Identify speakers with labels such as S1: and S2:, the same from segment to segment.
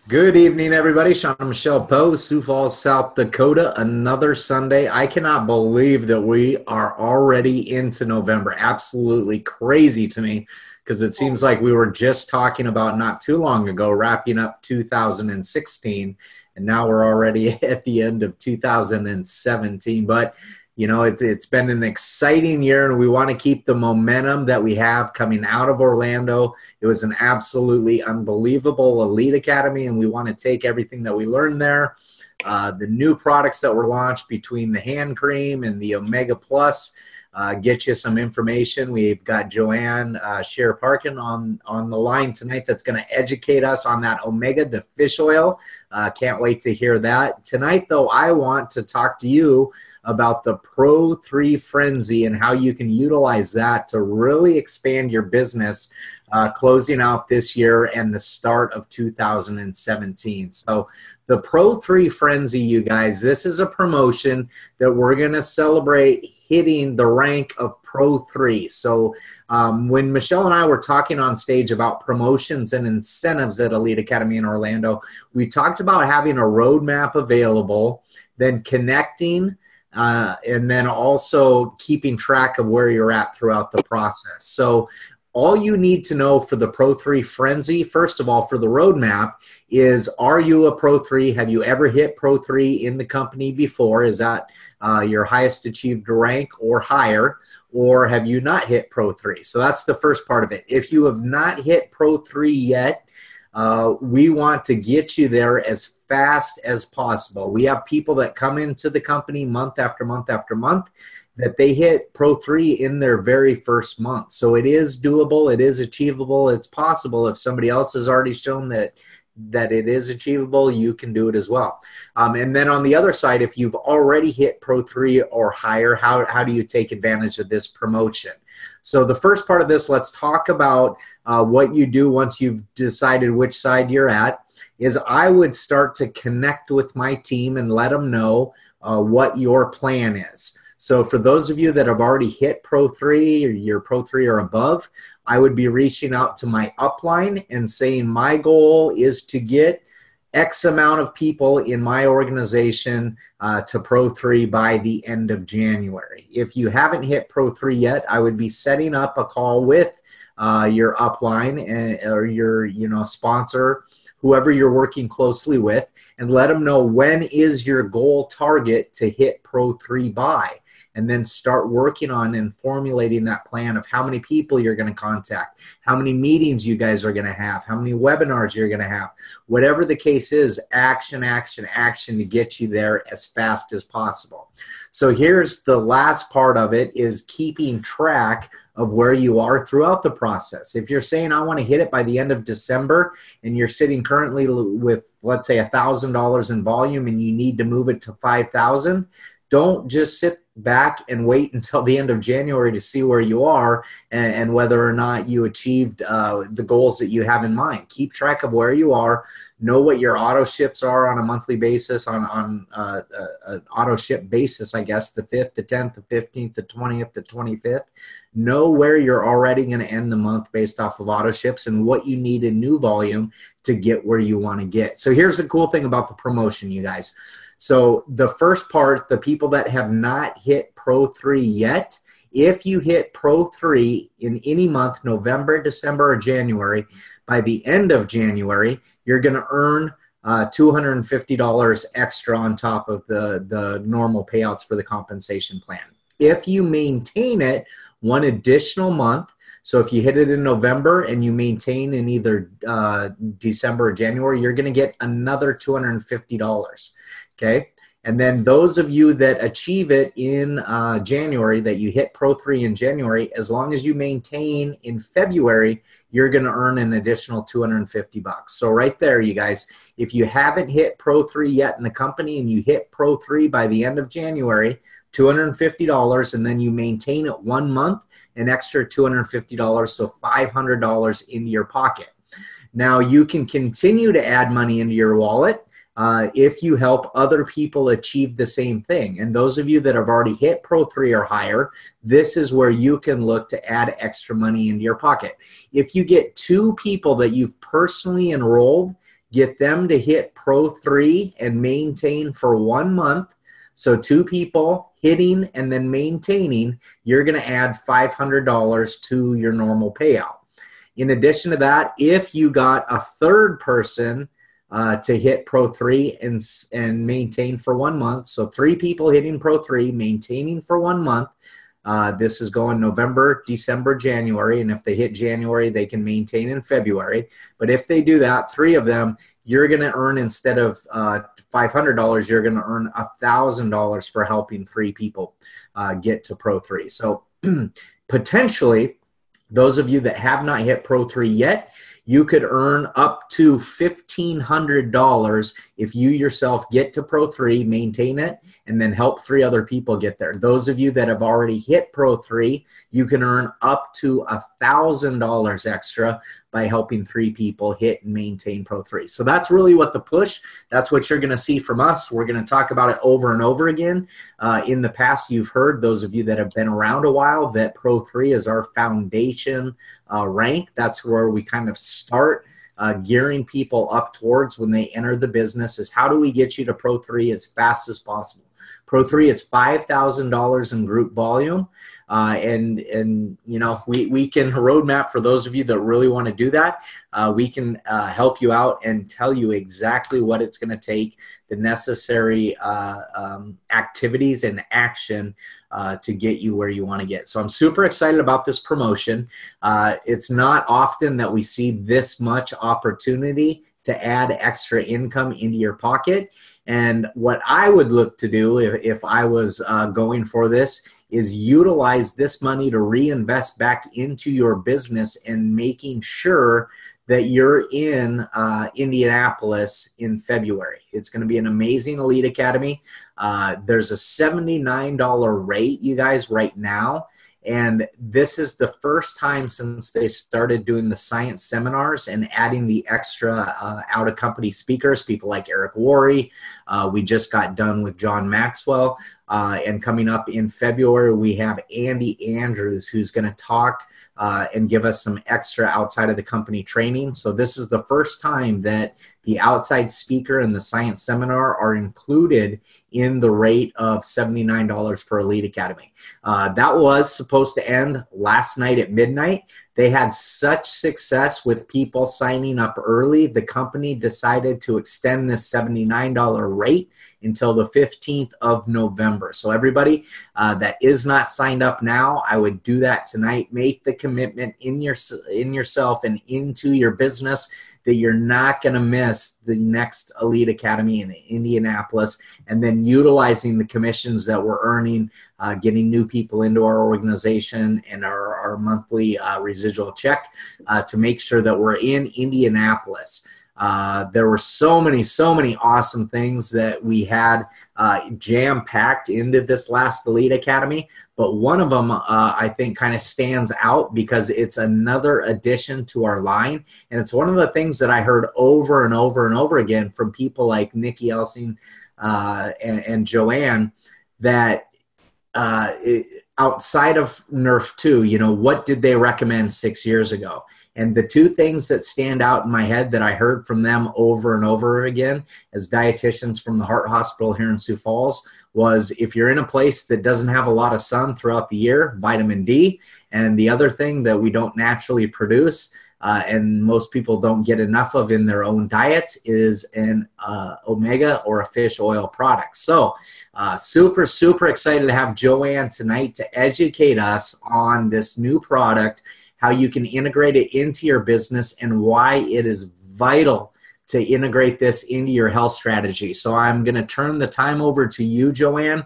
S1: Good evening, everybody. Shawn and Michelle Poe, Sioux Falls, South Dakota. Another Sunday. I cannot believe that we are already into November. Absolutely crazy to me because it seems like we were just talking about not too long ago wrapping up 2016, and now we're already at the end of 2017. But you know, it's been an exciting year, and we want to keep the momentum that we have coming out of Orlando. It was an absolutely unbelievable elite academy, and we want to take everything that we learned there, the new products that were launched between the hand cream and the Omega Plus, get you some information. We've got Joanne Shearer Parkin on the line tonight that's going to educate us on that Omega, the fish oil. Can't wait to hear that. Tonight, though, I want to talk to you about the Pro3 Frenzy and how you can utilize that to really expand your business closing out this year and the start of 2017. So the Pro3 Frenzy, you guys, this is a promotion that we're going to celebrate hitting the rank of Pro3. So when Michelle and I were talking on stage about promotions and incentives at Elite Academy in Orlando, we talked about having a roadmap available, then connecting, and then also keeping track of where you're at throughout the process. So all you need to know for the Pro3 Frenzy, first of all, for the roadmap is, are you a Pro3? Have you ever hit Pro3 in the company before? Is that your highest achieved rank or higher? Or have you not hit Pro3? So that's the first part of it. If you have not hit Pro3 yet, we want to get you there as fast as possible. We have people that come into the company month after month after month that they hit Pro3 in their very first month. So it is doable. It is achievable. It's possible. If somebody else has already shown that it is achievable, you can do it as well. And then on the other side, if you've already hit Pro3 or higher, how do you take advantage of this promotion? So the first part of this, let's talk about what you do once you've decided which side you're at, is I would start to connect with my team and let them know what your plan is. So for those of you that have already hit Pro3 or you're Pro3 or above, I would be reaching out to my upline and saying my goal is to get X amount of people in my organization to Pro3 by the end of January. If you haven't hit Pro3 yet, I would be setting up a call with your upline or your sponsor, whoever you're working closely with, and let them know when is your goal target to hit Pro3 by. And then start working on and formulating that plan of how many people you're going to contact, how many meetings you guys are going to have, how many webinars you're going to have. Whatever the case is, action, action, action to get you there as fast as possible. So here's the last part of it, is keeping track of where you are throughout the process. If you're saying I want to hit it by the end of December and you're sitting currently with, let's say, $1,000 in volume and you need to move it to $5,000, don't just sit back and wait until the end of January to see where you are and whether or not you achieved the goals that you have in mind. Keep track of where you are. Know what your auto ships are on a monthly basis, on an auto ship basis, I guess, the 5th, the 10th, the 15th, the 20th, the 25th. Know where you're already going to end the month based off of auto ships and what you need in new volume to get where you want to get. So here's the cool thing about the promotion, you guys. So the first part, the people that have not hit Pro3 yet, if you hit Pro3 in any month, November, December, or January, by the end of January, you're going to earn $250 extra on top of the normal payouts for the compensation plan. If you maintain it one additional month, so if you hit it in November and you maintain in either December or January, you're going to get another $250. Okay. And then those of you that achieve it in January, that you hit Pro3 in January, as long as you maintain in February, you're going to earn an additional $250. So right there, you guys, if you haven't hit Pro3 yet in the company and you hit Pro3 by the end of January, $250, and then you maintain it 1 month, an extra $250, so $500 into your pocket. Now you can continue to add money into your wallet if you help other people achieve the same thing. And those of you that have already hit Pro3 or higher, this is where you can look to add extra money into your pocket. If you get 2 people that you've personally enrolled get them to hit Pro 3 and maintain for 1 month. So 2 people hitting and then maintaining, you're going to add $500 to your normal payout. In addition to that, if you got a third person to hit Pro 3 and maintain for 1 month, so 3 people hitting Pro 3, maintaining for 1 month, this is going November, December, January, and if they hit January, they can maintain in February. But if they do that, 3 of them, you're going to earn, instead of $500, you're going to earn $1,000 for helping 3 people get to Pro 3. So potentially, those of you that have not hit Pro 3 yet, you could earn up to $1,500 if you yourself get to Pro 3, maintain it, and then help 3 other people get there. Those of you that have already hit Pro 3, you can earn up to $1,000 extra by helping 3 people hit and maintain Pro 3. So that's really what the push, that's what you're going to see from us. We're going to talk about it over and over again. In the past, you've heard, those of you that have been around a while, that Pro 3 is our foundation rank. That's where we kind of start gearing people up towards when they enter the business, is how do we get you to Pro 3 as fast as possible. Pro 3 is $5,000 in group volume. And you know, we can roadmap for those of you that really want to do that. We can help you out and tell you exactly what it's going to take, the necessary activities and action to get you where you want to get. So I'm super excited about this promotion. It's not often that we see this much opportunity to add extra income into your pocket. And what I would look to do if I was going for this is utilize this money to reinvest back into your business and making sure that you're in Indianapolis in February. It's going to be an amazing Elite Academy. There's a $79 rate, you guys, right now. And this is the first time since they started doing the science seminars and adding the extra out-of-company speakers, people like Eric Worre. We just got done with John Maxwell. And coming up in February, we have Andy Andrews, who's going to talk and give us some extra outside of the company training. So this is the first time that the outside speaker and the science seminar are included in the rate of $79 for Elite Academy. That was supposed to end last night at midnight. They had such success with people signing up early, the company decided to extend this $79 rate until the 15th of November. So everybody that is not signed up now, I would do that tonight. Make the commitment in yourself and into your business that you're not going to miss the next Elite Academy in Indianapolis, and then utilizing the commissions that we're earning, getting new people into our organization and our monthly residual check to make sure that we're in Indianapolis. There were so many awesome things that we had jam-packed into this last Elite Academy, but one of them I think kind of stands out because it's another addition to our line, and it's one of the things that I heard over and over and over again from people like Nikki Elsing and Joanne, that outside of Nerf 2, you know, what did they recommend 6 years ago? And the 2 things that stand out in my head that I heard from them over and over again as dietitians from the Heart Hospital here in Sioux Falls was, if you're in a place that doesn't have a lot of sun throughout the year, vitamin D. And the other thing that we don't naturally produce and most people don't get enough of in their own diets is an omega or a fish oil product. So super excited to have Joanne tonight to educate us on this new product, how you can integrate it into your business, and why it is vital to integrate this into your health strategy. So I'm going to turn the time over to you, Joanne.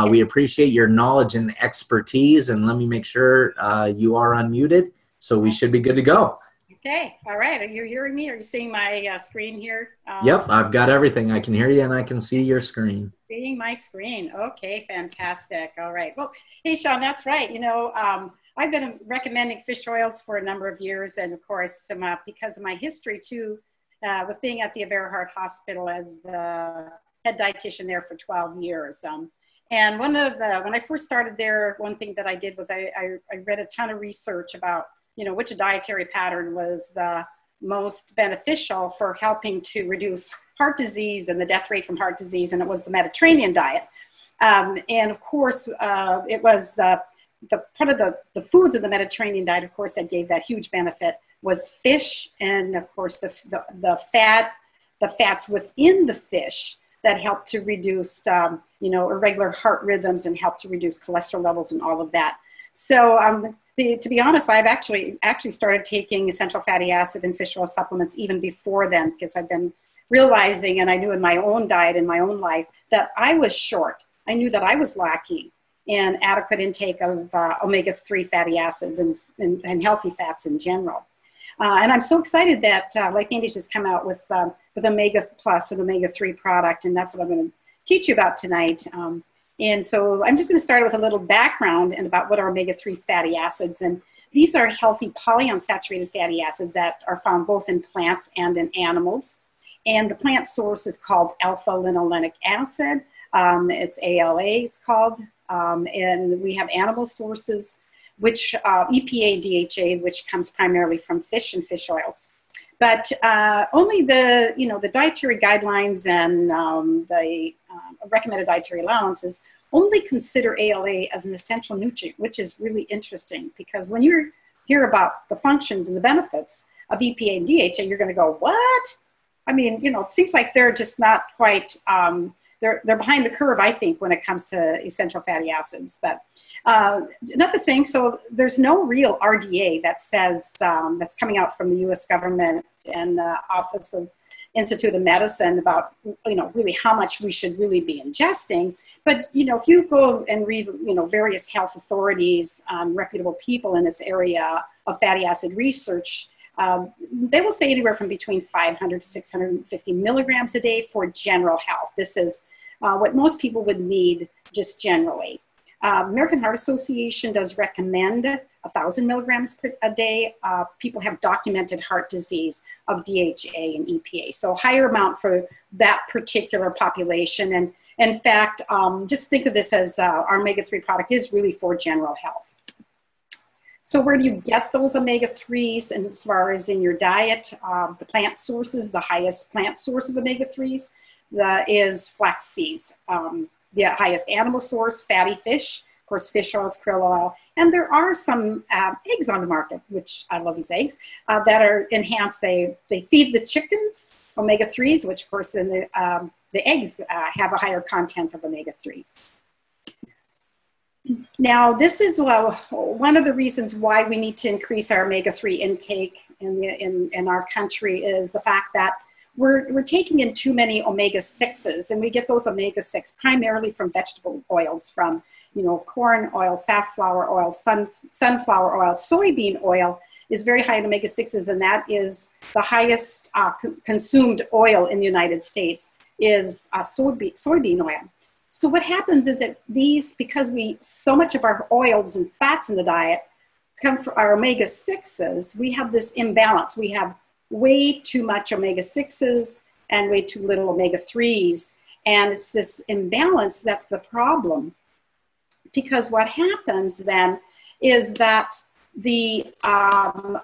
S1: We appreciate your knowledge and expertise, and let me make sure you are unmuted, so we should be good to go.
S2: Okay, all right. Are you hearing me? Are you seeing my screen here?
S1: Yep, I've got everything. I can hear you and I can see your screen.
S2: Seeing my screen. Okay, fantastic. All right. Well, hey, Shawn, that's right. You know, I've been recommending fish oils for a number of years, and of course, because of my history too, with being at the Heart Hospital as the head dietitian there for 12 years. And when I first started there, one thing that I did was I read a ton of research about, you know, which dietary pattern was the most beneficial for helping to reduce heart disease and the death rate from heart disease, and it was the Mediterranean diet. And of course, it was the part of the foods in the Mediterranean diet, of course, that gave that huge benefit was fish, and of course the fats within the fish that helped to reduce irregular heart rhythms and helped to reduce cholesterol levels and all of that. So to be honest, I've actually started taking essential fatty acid and fish oil supplements even before then, because I've been realizing, and I knew in my own diet, in my own life, that I was short. I knew that I was lacking in adequate intake of omega-3 fatty acids and healthy fats in general. And I'm so excited that LifeVantage has come out with Omega Plus and Omega-3 product, and that's what I'm going to teach you about tonight. And so I'm just going to start with a little background and about what are omega-3 fatty acids. And these are healthy polyunsaturated fatty acids that are found both in plants and in animals. And the plant source is called alpha-linolenic acid. It's ALA, it's called. And we have animal sources, which EPA, DHA, which comes primarily from fish and fish oils. But only the dietary guidelines and the recommended dietary allowances only consider ALA as an essential nutrient, which is really interesting, because when you hear about the functions and the benefits of EPA and DHA, you're going to go, what? I mean, it seems like they're just not quite, they're behind the curve, I think, when it comes to essential fatty acids. But another thing, so there's no real RDA that says, that's coming out from the US government and the Office of Institute of Medicine about, really how much we should really be ingesting. But, if you go and read, various health authorities, reputable people in this area of fatty acid research, they will say anywhere from between 500 to 650 milligrams a day for general health. This is what most people would need just generally. American Heart Association does recommend 1,000 milligrams a day. People have documented heart disease of DHA and EPA, so higher amount for that particular population. And in fact, just think of this as our omega-3 product is really for general health. So where do you get those omega-3s? And as far as in your diet, the plant sources, the highest plant source of omega-3s is flax seeds. The highest animal source, fatty fish, of course, fish oils, krill oil. And there are some eggs on the market, which I love these eggs, that are enhanced. They feed the chickens omega-3s, which of course in the eggs have a higher content of omega-3s. Now, this is one of the reasons why we need to increase our omega-3 intake in our country is the fact that we're taking in too many omega-6s, and we get those omega-6 primarily from vegetable oils, from corn oil, safflower oil, sunflower oil. Soybean oil is very high in omega-6s, and that is the highest consumed oil in the United States is soybean oil. So what happens is that because so much of our oils and fats in the diet come from our omega-6s, we have this imbalance. We have way too much omega-6s and way too little omega-3s. And it's this imbalance that's the problem. Because what happens then is that the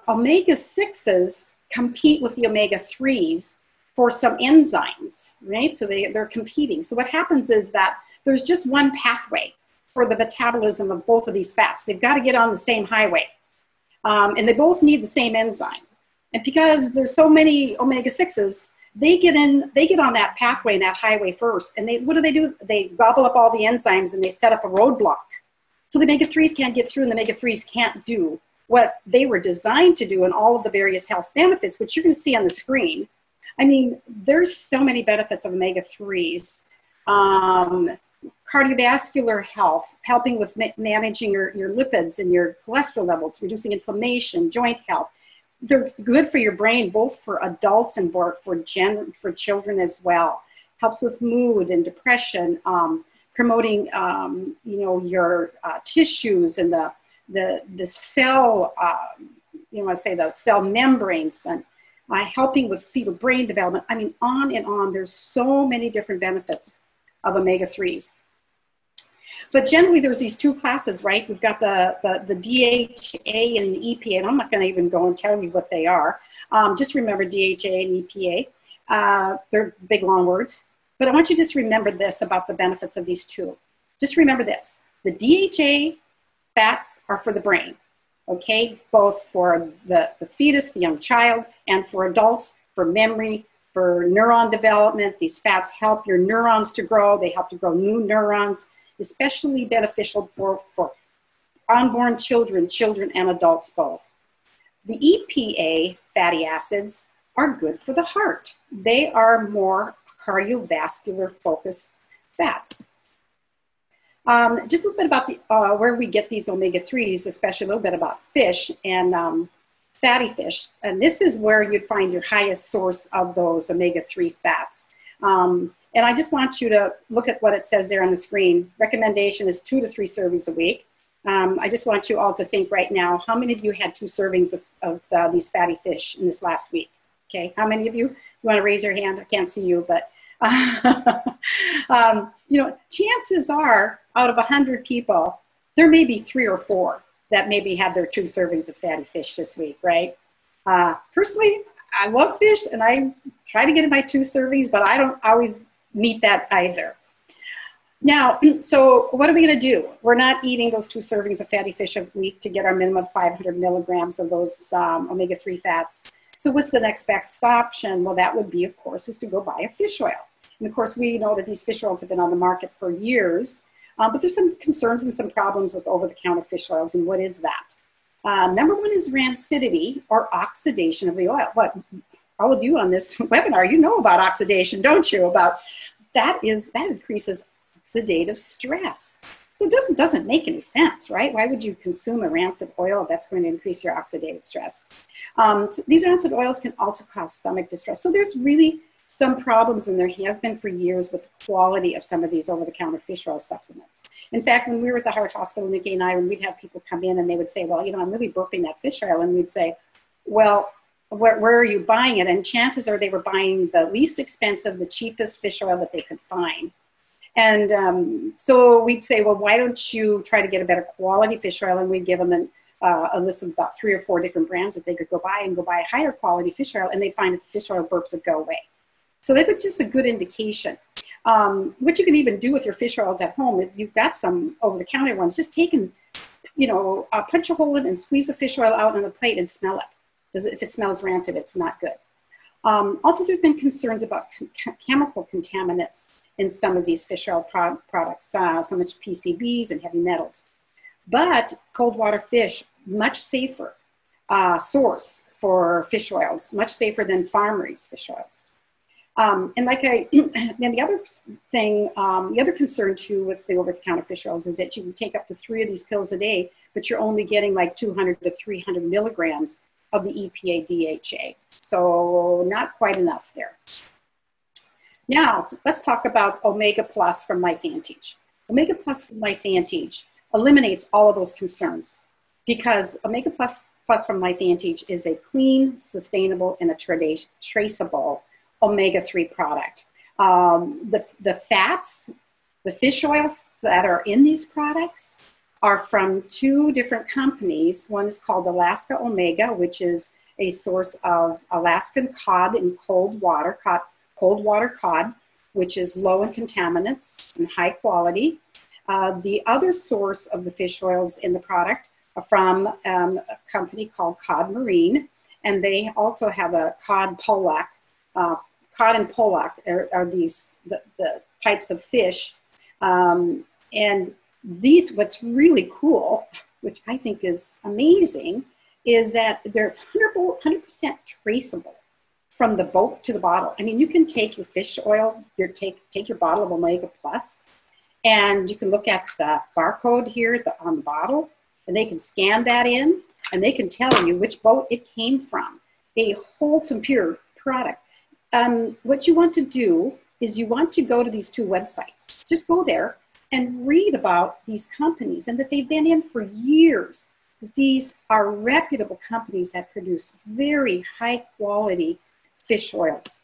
S2: omega-6s compete with the omega-3s for some enzymes, right? So they're competing. So what happens is that there's just one pathway for the metabolism of both of these fats. They've got to get on the same highway. And they both need the same enzyme. And because there's so many omega-6s, they get on that pathway and that highway first. And what do? They gobble up all the enzymes and they set up a roadblock. So the omega-3s can't get through, and the omega-3s can't do what they were designed to do and all of the various health benefits, which you're going to see on the screen. I mean, there's so many benefits of omega-3s. Cardiovascular health, helping with managing your lipids and your cholesterol levels, reducing inflammation, joint health. They're good for your brain, both for adults and for children as well. Helps with mood and depression, promoting your tissues and the cell, the cell membranes, and helping with fetal brain development. I mean, on and on. There's so many different benefits of omega-3s. But generally, there's these two classes, right? We've got the DHA and the EPA, and I'm not going to even go and tell you what they are. Just remember DHA and EPA. They're big, long words. But I want you to just remember this about the benefits of these two. Just remember this. The DHA fats are for the brain, okay? Both for the fetus, the young child, and for adults, for memory, for neuron development. These fats help your neurons to grow. They help to grow new neurons, especially beneficial for unborn children, children and adults both. The EPA fatty acids are good for the heart. They are more cardiovascular focused fats. Just a little bit about where we get these omega-3s, especially a little bit about fish and fatty fish. And this is where you'd find your highest source of those omega-3 fats. And I just want you to look at what it says there on the screen. Recommendation is 2 to 3 servings a week. I just want you all to think right now, how many of you had 2 servings of these fatty fish in this last week? Okay, how many of you? You want to raise your hand? I can't see you, but you know, chances are out of 100 people, there may be 3 or 4 that maybe had their 2 servings of fatty fish this week, right? Personally, I love fish and I try to get in my 2 servings, but I don't always meet that either. Now, so what are we going to do? We're not eating those 2 servings of fatty fish a week to get our minimum 500 milligrams of those omega-3 fats. So what's the next best option? Well, that would be, of course, is to go buy a fish oil. And of course, we know that these fish oils have been on the market for years, but there's some concerns and some problems with over-the-counter fish oils. And what is that? Number one is rancidity or oxidation of the oil. What all of you on this webinar, you know about oxidation, don't you? About that increases oxidative stress. So it doesn't make any sense, right? Why would you consume a rancid oil that's going to increase your oxidative stress? So these rancid oils can also cause stomach distress. So there's really some problems, and there has been for years, with the quality of some of these over-the-counter fish oil supplements. In fact, when we were at the Heart Hospital, Nikki and I, when we'd have people come in and they would say, well, you know, I'm really burping that fish oil. And we'd say, well, where are you buying it? And chances are they were buying the least expensive, the cheapest fish oil that they could find. And so we'd say, well, why don't you try to get a better quality fish oil? And we'd give them a list of about 3 or 4 different brands that they could go buy and go buy a higher quality fish oil, and they'd find that the fish oil burps would go away. So that was just a good indication. What you can even do with your fish oils at home, if you've got some over-the-counter ones, just take and, you know, punch a hole in and squeeze the fish oil out on the plate and smell it. If it smells rancid, it's not good. Also, there have been concerns about chemical contaminants in some of these fish oil products, so much PCBs and heavy metals. But cold water fish, much safer source for fish oils, much safer than farm-raised fish oils. And the other thing, the other concern too with the over-the-counter fish oils is that you can take up to 3 of these pills a day, but you're only getting like 200 to 300 milligrams of the EPA DHA. So not quite enough there. Now, let's talk about Omega Plus from LifeVantage. Omega Plus from LifeVantage eliminates all of those concerns because Omega Plus from LifeVantage is a clean, sustainable, and a traceable omega-3 product. The fats, the fish oil that are in these products are from 2 different companies. One is called Alaska Omega, which is a source of Alaskan cod in cold water cod, which is low in contaminants and high quality. The other source of the fish oils in the product are from a company called Cod Marine, and they also have a cod pollock. Cod and pollock are these the types of fish, and these, what's really cool, which I think is amazing, is that they're 100% traceable from the boat to the bottle. I mean, you can take your fish oil, take your bottle of Omega Plus, and you can look at the barcode here on the bottle, and they can scan that in, and they can tell you which boat it came from. A wholesome, pure product. What you want to do is you want to go to these 2 websites. Just go there and read about these companies and that they've been in for years. These are reputable companies that produce very high quality fish oils.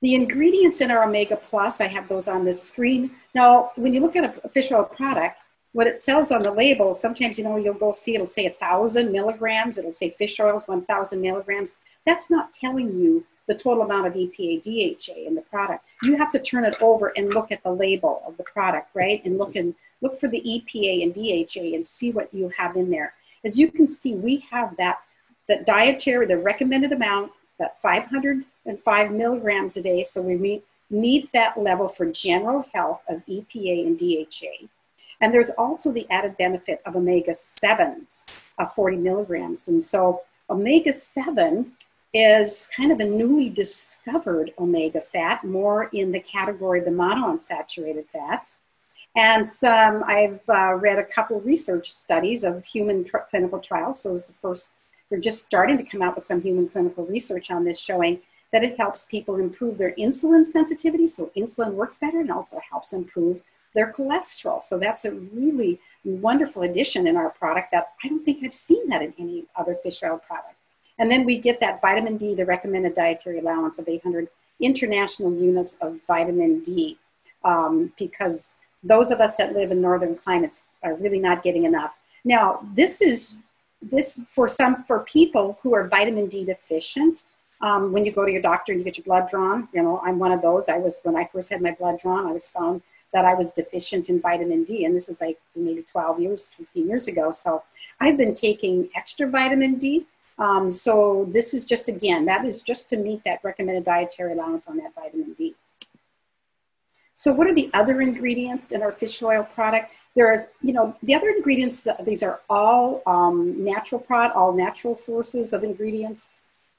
S2: The ingredients in our Omega Plus, I have those on this screen. Now, when you look at a fish oil product, what it says on the label, sometimes, you know, you'll go see, it'll say 1,000 milligrams. It'll say fish oils, 1,000 milligrams. That's not telling you the total amount of EPA, DHA in the product. You have to turn it over and look at the label of the product, right? And look for the EPA and DHA and see what you have in there. As you can see, we have that dietary, the recommended amount, that 505 milligrams a day. So we meet that level for general health of EPA and DHA. And there's also the added benefit of omega-7s of 40 milligrams. And so omega-7 is kind of a newly discovered omega fat, more in the category of the monounsaturated fats. And I've read a couple of research studies of human clinical trials. So it's the first, they're just starting to come out with some human clinical research on this, showing that it helps people improve their insulin sensitivity. So insulin works better, and also helps improve their cholesterol. So that's a really wonderful addition in our product that I don't think I've seen that in any other fish oil product. And then we get that vitamin D, the recommended dietary allowance of 800 international units of vitamin D, because those of us that live in northern climates are really not getting enough. Now, this for people who are vitamin D deficient. When you go to your doctor and you get your blood drawn, you know, I'm one of those. When I first had my blood drawn, I was found that I was deficient in vitamin D, and this is like maybe 12 years, 15 years ago. So I've been taking extra vitamin D. So this is just, again, that is just to meet that recommended dietary allowance on that vitamin D. So what are the other ingredients in our fish oil product? There's, you know, the other ingredients, these are all all natural sources of ingredients,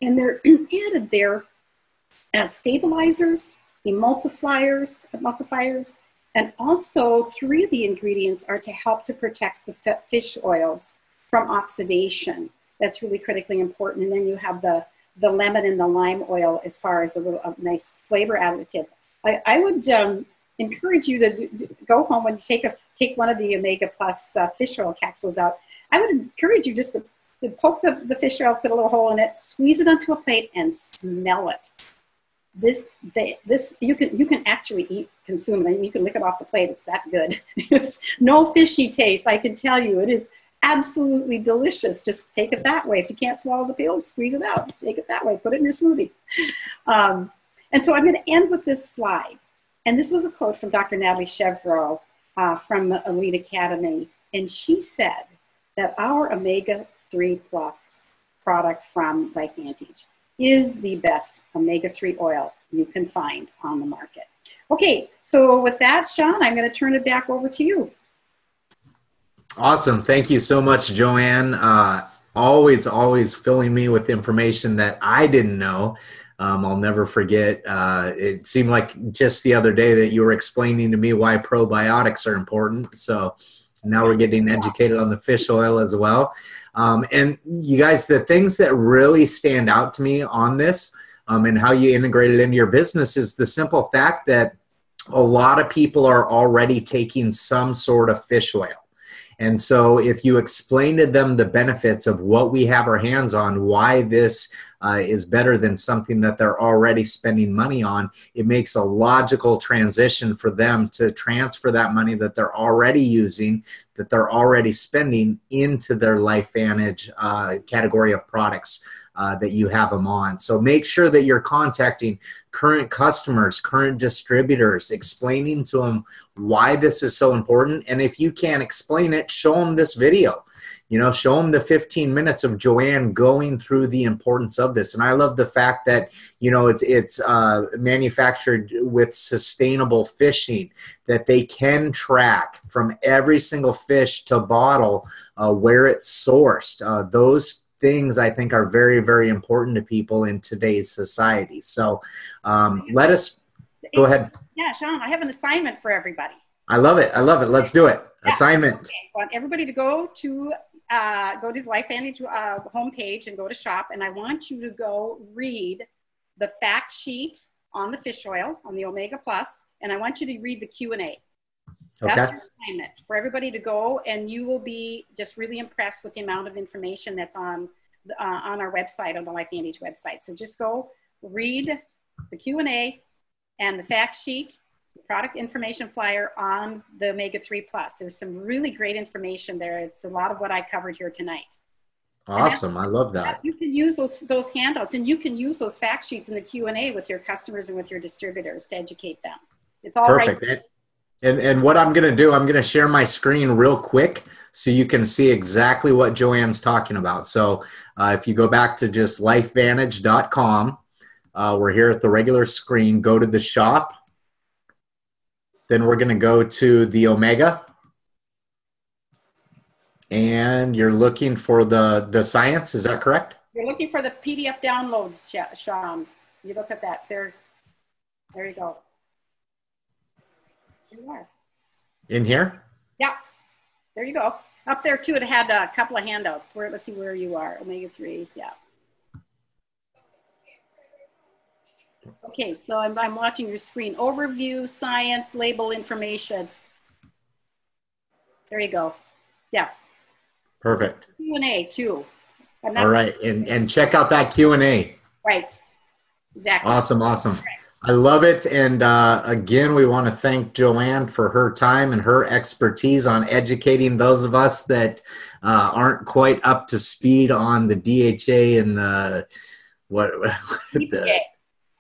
S2: and they're added there as stabilizers, emulsifiers, and also 3 of the ingredients are to help to protect the fish oils from oxidation. That's really critically important. And then you have the lemon and the lime oil as far as a nice flavor additive. I would encourage you to go home when you take one of the Omega Plus fish oil capsules out. I would encourage you just to poke the fish oil, put a little hole in it, squeeze it onto a plate, and smell it. This you can actually consume it. You can lick it off the plate. It's that good. It's no fishy taste. I can tell you, it is absolutely delicious. Just take it that way. If you can't swallow the pills, squeeze it out. Take it that way. Put it in your smoothie. And so I'm going to end with this slide. And this was a quote from Dr. Natalie Chevreau from Elite Academy. And she said that our Omega-3 Plus product from LifeVantage is the best omega-3 oil you can find on the market. Okay, so with that, Shawn, I'm going to turn it back over to you.
S1: Awesome. Thank you so much, Joanne. Always filling me with information that I didn't know. I'll never forget. It seemed like just the other day that you were explaining to me why probiotics are important. So now we're getting educated on the fish oil as well. And you guys, the things that really stand out to me on this and how you integrate it into your business is the simple fact that a lot of people are already taking some sort of fish oil. And so if you explain to them the benefits of what we have our hands on, why this is better than something that they're already spending money on, it makes a logical transition for them to transfer that money that they're already using, that they're already spending, into their LifeVantage category of products that you have them on. So make sure that you're contacting current customers, current distributors, explaining to them why this is so important. And if you can't explain it, show them this video. You know, show them the 15 minutes of Joanne going through the importance of this. And I love the fact that, you know, it's manufactured with sustainable fishing, that they can track from every single fish to bottle where it's sourced. Those things I think are very, very important to people in today's society. So let us go ahead.
S2: Yeah, Shawn, I have an assignment for everybody.
S1: I love it. I love it. Let's do it. Yeah. Assignment.
S2: Okay. I want everybody to go to the LifeVantage homepage and go to shop. And I want you to go read the fact sheet on the fish oil, on the Omega Plus. And I want you to read the Q&A. That's your assignment for everybody to go, and you will be just really impressed with the amount of information that's on our website, on the LifeVantage website. So just go read the Q&A and the fact sheet product information flyer on the Omega-3 Plus. There's some really great information there. It's a lot of what I covered here tonight.
S1: Awesome. I love that.
S2: You can use those handouts, and you can use those fact sheets in the Q&A with your customers and with your distributors to educate them. It's all
S1: perfect.
S2: Right.
S1: And what I'm going to do, I'm going to share my screen real quick so you can see exactly what Joanne's talking about. So if you go back to just LifeVantage.com, we're here at the regular screen. Go to the shop. Then we're going to go to the Omega. And you're looking for the science, is that correct?
S2: You're looking for the PDF downloads, Shawn. You look at that. There you go. There you are.
S1: In here?
S2: Yeah. There you go. Up there too, it had a couple of handouts. Let's see where you are. Omega-3s, yeah. Okay, so I'm watching your screen. Overview, science, label, information. There you go. Yes.
S1: Perfect.
S2: Q&A too.
S1: All right, and check out that Q&A.
S2: Right. Exactly.
S1: Awesome, awesome. I love it. And again, we want to thank Joanne for her time and her expertise on educating those of us that aren't quite up to speed on the DHA and the what
S2: BPA.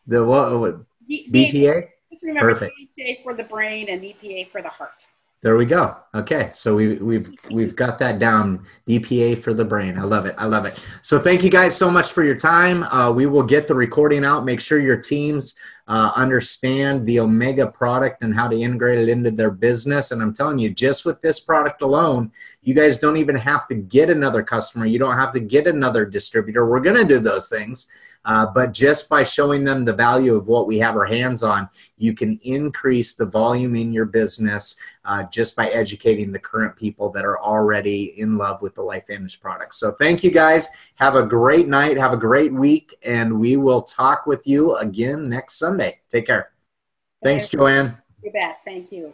S1: What BPA?
S2: Just remember,
S1: perfect.
S2: DHA for the brain and EPA for the heart.
S1: There we go. Okay, so we've got that down. BPA for the brain. I love it. I love it. So thank you guys so much for your time. We will get the recording out. Make sure your teams understand the Omega product and how to integrate it into their business. And I'm telling you, just with this product alone, you guys don't even have to get another customer. You don't have to get another distributor. We're going to do those things. But just by showing them the value of what we have our hands on, you can increase the volume in your business just by educating the current people that are already in love with the LifeVantage product. So thank you guys. Have a great night. Have a great week. And we will talk with you again next Sunday. Take care. Thanks, Joanne.
S2: You bet. Thank you.